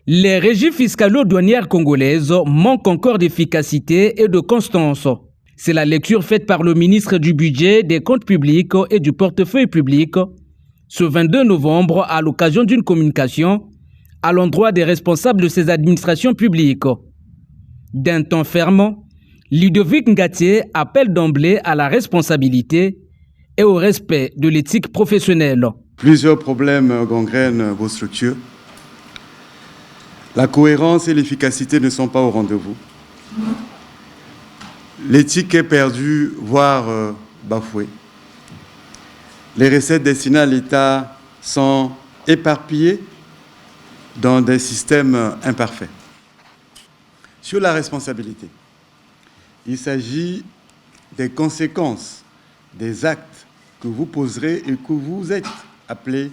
Les régies fiscalo-douanières congolaises manquent encore d'efficacité et de constance. C'est la lecture faite par le ministre du Budget, des Comptes publics et du Portefeuille public ce 22 novembre à l'occasion d'une communication à l'endroit des responsables de ces administrations publiques. D'un ton ferme, Ludovic Ngatié appelle d'emblée à la responsabilité et au respect de l'éthique professionnelle. Plusieurs problèmes gangrènent vos structures. La cohérence et l'efficacité ne sont pas au rendez-vous. L'éthique est perdue, voire bafouée. Les recettes destinées à l'État sont éparpillées dans des systèmes imparfaits. Sur la responsabilité, il s'agit des conséquences des actes que vous poserez et que vous êtes appelés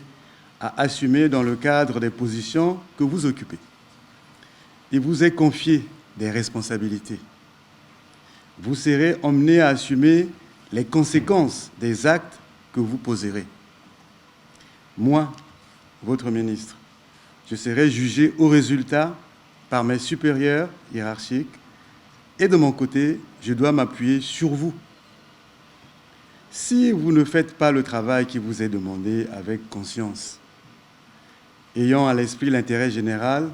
à assumer dans le cadre des positions que vous occupez. Il vous est confié des responsabilités. Vous serez emmenés à assumer les conséquences des actes que vous poserez. Moi, votre ministre, je serai jugé au résultat par mes supérieurs hiérarchiques et de mon côté, je dois m'appuyer sur vous. Si vous ne faites pas le travail qui vous est demandé avec conscience, ayant à l'esprit l'intérêt général,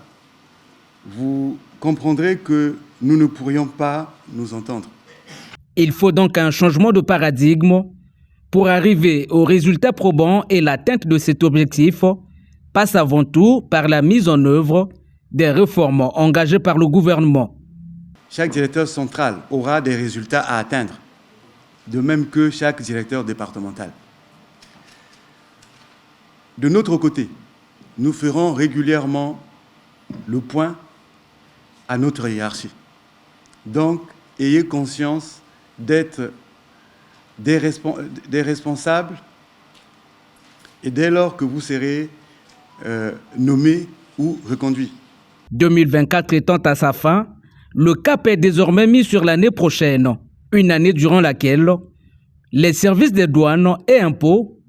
vous comprendrez que nous ne pourrions pas nous entendre. Il faut donc un changement de paradigme pour arriver au résultat probant, et l'atteinte de cet objectif passe avant tout par la mise en œuvre des réformes engagées par le gouvernement. Chaque directeur central aura des résultats à atteindre, de même que chaque directeur départemental. De notre côté, nous ferons régulièrement le point à notre hiérarchie. Donc, ayez conscience d'être des responsables et dès lors que vous serez nommé ou reconduit. 2024 étant à sa fin, le cap est désormais mis sur l'année prochaine, une année durant laquelle les services des douanes et impôts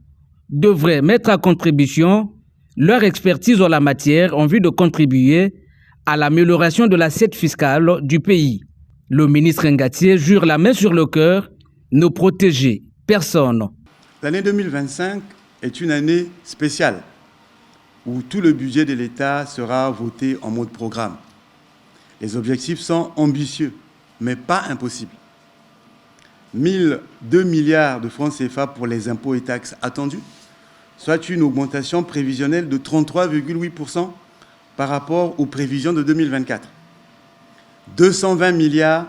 devraient mettre à contribution leur expertise en la matière en vue de contribuer à l'amélioration de l'assiette fiscale du pays. Le ministre Ngatié jure la main sur le cœur, ne protéger personne. L'année 2025 est une année spéciale où tout le budget de l'État sera voté en mode programme. Les objectifs sont ambitieux, mais pas impossibles. 2 milliards de francs CFA pour les impôts et taxes attendus, soit une augmentation prévisionnelle de 33,8% par rapport aux prévisions de 2024. 220 milliards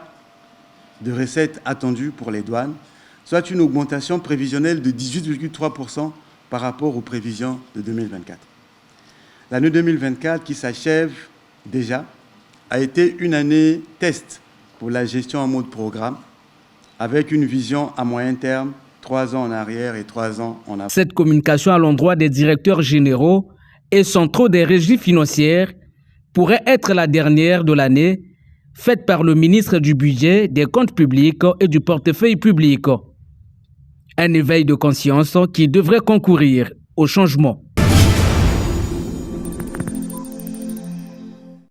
de recettes attendues pour les douanes, soit une augmentation prévisionnelle de 18,3% par rapport aux prévisions de 2024. L'année 2024 qui s'achève déjà a été une année test pour la gestion en mode programme, avec une vision à moyen terme, 3 ans en arrière et 3 ans en avant. Cette communication à l'endroit des directeurs généraux et centraux des régies financières pourrait être la dernière de l'année, faite par le ministre du Budget, des Comptes publics et du Portefeuille public. Un éveil de conscience qui devrait concourir au changement.